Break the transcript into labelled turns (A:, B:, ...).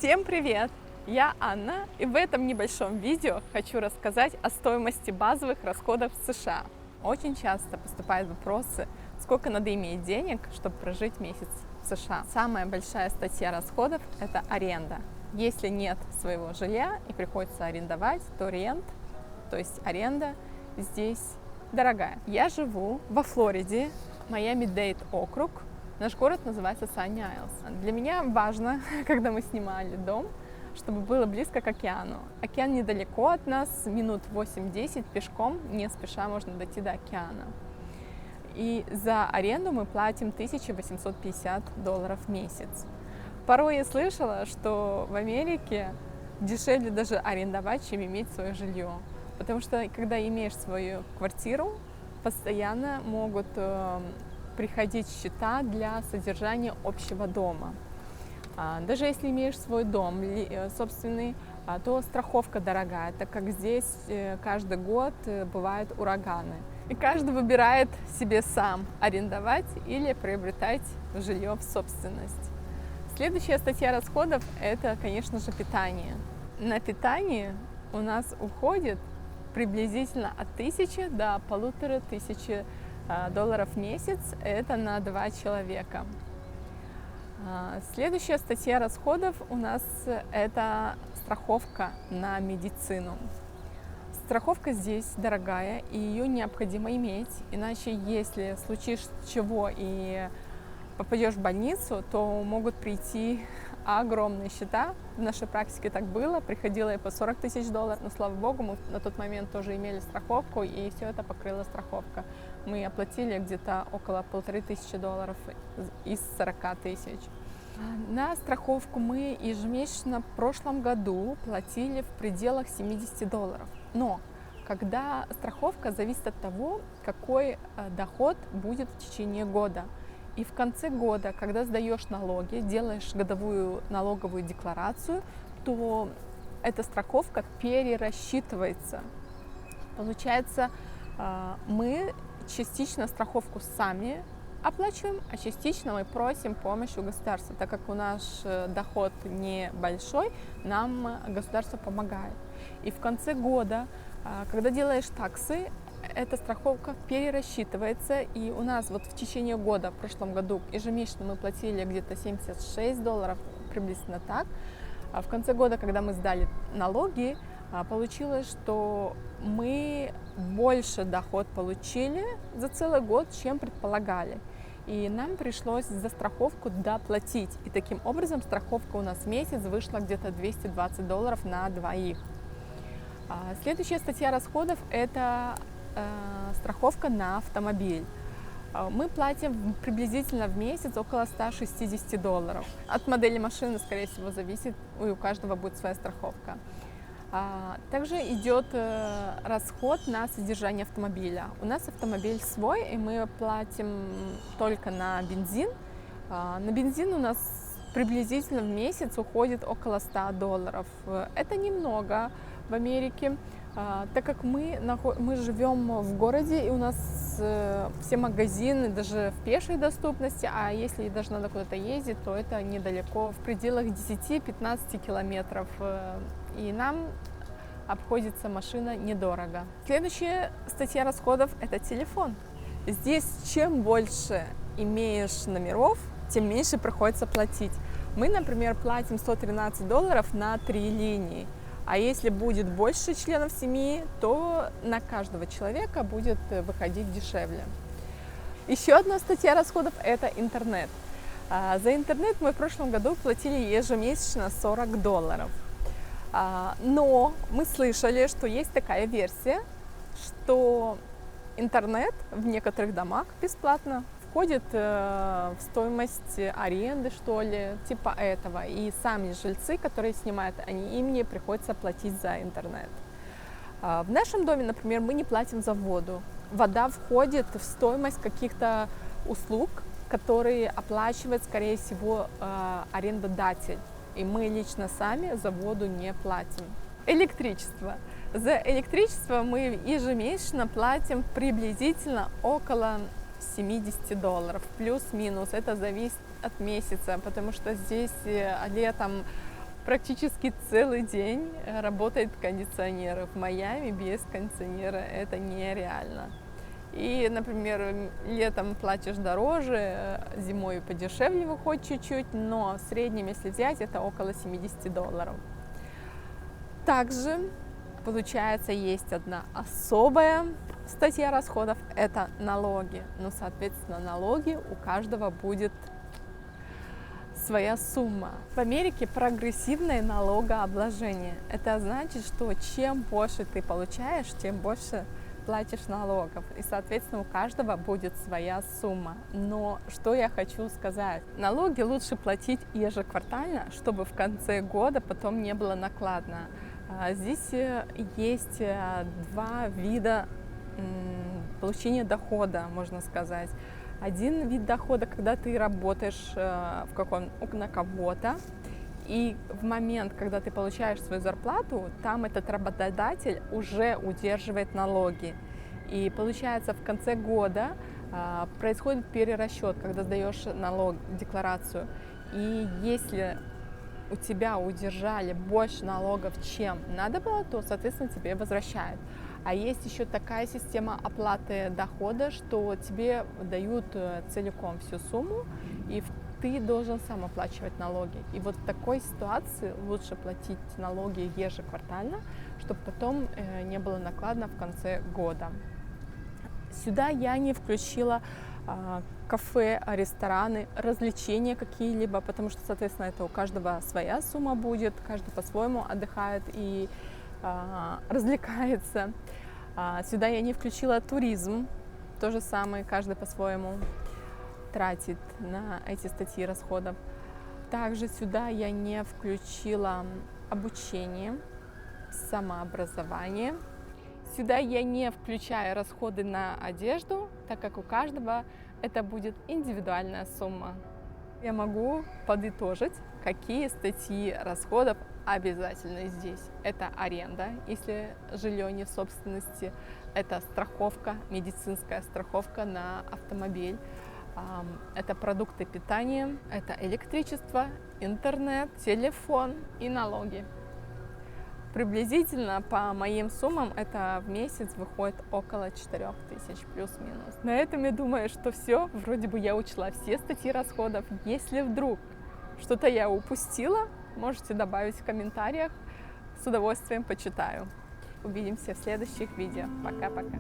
A: Всем привет! Я Анна, и в этом небольшом видео хочу рассказать о стоимости базовых расходов в США. Очень часто поступают вопросы, сколько надо иметь денег, чтобы прожить месяц в США. Самая большая статья расходов – это аренда. Если нет своего жилья и приходится арендовать, то рент, то есть аренда, здесь дорогая. Я живу во Флориде, Майами-Дейд округ. Наш город называется Санни Айлс. Для меня важно, когда мы снимали дом, чтобы было близко к океану. Океан недалеко от нас, минут 8-10 пешком, не спеша можно дойти до океана. И за аренду мы платим $1850 в месяц. Порой я слышала, что в Америке дешевле даже арендовать, чем иметь свое жилье. Потому что, когда имеешь свою квартиру, постоянно могут приходить счета для содержания общего дома. Даже если имеешь свой дом собственный, то страховка дорогая, так как здесь каждый год бывают ураганы. И каждый выбирает себе сам, арендовать или приобретать жилье в собственность. Следующая статья расходов – это, конечно же, питание. На питание у нас уходит приблизительно от 1000 до 1500 долларов в месяц, это на 2 человека. Следующая статья расходов у нас это страховка на медицину. Страховка здесь дорогая, и ее необходимо иметь, иначе если случится чего и попадешь в больницу, то могут прийти огромные счета. В нашей практике так было, приходило и по $40 000, но слава богу, мы на тот момент тоже имели страховку, и все это покрыла страховка. Мы оплатили где-то около $1500 из 40 000. На страховку мы ежемесячно в прошлом году платили в пределах $70. Но когда страховка зависит от того, какой доход будет в течение года. И в конце года, когда сдаешь налоги, делаешь годовую налоговую декларацию, то эта страховка перерасчитывается. Получается, мы частично страховку сами оплачиваем, а частично мы просим помощи у государства. Так как у нас доход небольшой, нам государство помогает. И в конце года, когда делаешь таксы, эта страховка перерасчитывается, и у нас вот в течение года, в прошлом году, ежемесячно мы платили где-то $76, приблизительно так. А в конце года, когда мы сдали налоги, получилось, что мы больше доход получили за целый год, чем предполагали. И нам пришлось за страховку доплатить. И таким образом страховка у нас в месяц вышла где-то $220 на двоих. Следующая статья расходов – это страховка на автомобиль. Мы платим приблизительно в месяц около $160. От модели машины, скорее всего, зависит, и у каждого будет своя страховка. Также идет расход на содержание автомобиля. У нас автомобиль свой, и мы платим только на бензин. На бензин у нас приблизительно в месяц уходит около $100. Это немного в Америке, так как мы живем в городе, и у нас все магазины даже в пешей доступности, а если даже надо куда-то ездить, то это недалеко, в пределах 10-15 километров, и нам обходится машина недорого. Следующая статья расходов – это телефон. Здесь чем больше имеешь номеров, тем меньше приходится платить. Мы, например, платим $113 на 3 линии. А если будет больше членов семьи, то на каждого человека будет выходить дешевле. Еще одна статья расходов – это интернет. За интернет мы в прошлом году платили ежемесячно $40. Но мы слышали, что есть такая версия, что интернет в некоторых домах бесплатно входит в стоимость аренды, что ли, типа этого. И сами жильцы, которые снимают, им не приходится платить за интернет. В нашем доме, например, мы не платим за воду. Вода входит в стоимость каких-то услуг, которые оплачивает, скорее всего, арендодатель. И мы лично сами за воду не платим. Электричество. За электричество мы ежемесячно платим приблизительно около $70, плюс-минус, это зависит от месяца, потому что здесь летом практически целый день работает кондиционер. В Майами без кондиционера это нереально. И, например, летом платишь дороже, зимой подешевле выходит чуть-чуть, но в среднем, если взять, это около $70. Также, получается, есть одна особая статья расходов, это налоги. Ну, соответственно, налоги у каждого будет своя сумма. В Америке прогрессивное налогообложение. Это значит, что чем больше ты получаешь, тем больше платишь налогов. И, соответственно, у каждого будет своя сумма. Но что я хочу сказать? Налоги лучше платить ежеквартально, чтобы в конце года потом не было накладно. Здесь есть два вида получения дохода, можно сказать. Один вид дохода, когда ты работаешь на кого-то, и в момент, когда ты получаешь свою зарплату, там этот работодатель уже удерживает налоги. И получается, в конце года происходит перерасчет, когда сдаешь декларацию. И если у тебя удержали больше налогов, чем надо было, то, соответственно, тебе возвращают. А есть еще такая система оплаты дохода, что тебе дают целиком всю сумму, и ты должен сам оплачивать налоги. И вот в такой ситуации лучше платить налоги ежеквартально, чтобы потом не было накладно в конце года. Сюда я не включила кафе, рестораны, развлечения какие-либо, потому что, соответственно, это у каждого своя сумма будет, каждый по-своему отдыхает и развлекается. Сюда я не включила туризм, то же самое, каждый по-своему тратит на эти статьи расходов. Также сюда я не включила обучение, самообразование. Сюда я не включаю расходы на одежду, так как у каждого это будет индивидуальная сумма. Я могу подытожить, какие статьи расходов обязательно здесь. Это аренда, если жилье не в собственности, это страховка, медицинская страховка на автомобиль, это продукты питания, это электричество, интернет, телефон и налоги. Приблизительно по моим суммам это в месяц выходит около 4000 плюс-минус. На этом я думаю, что все. Вроде бы я учла все статьи расходов. Если вдруг что-то я упустила, можете добавить в комментариях. С удовольствием почитаю. Увидимся в следующих видео. Пока-пока.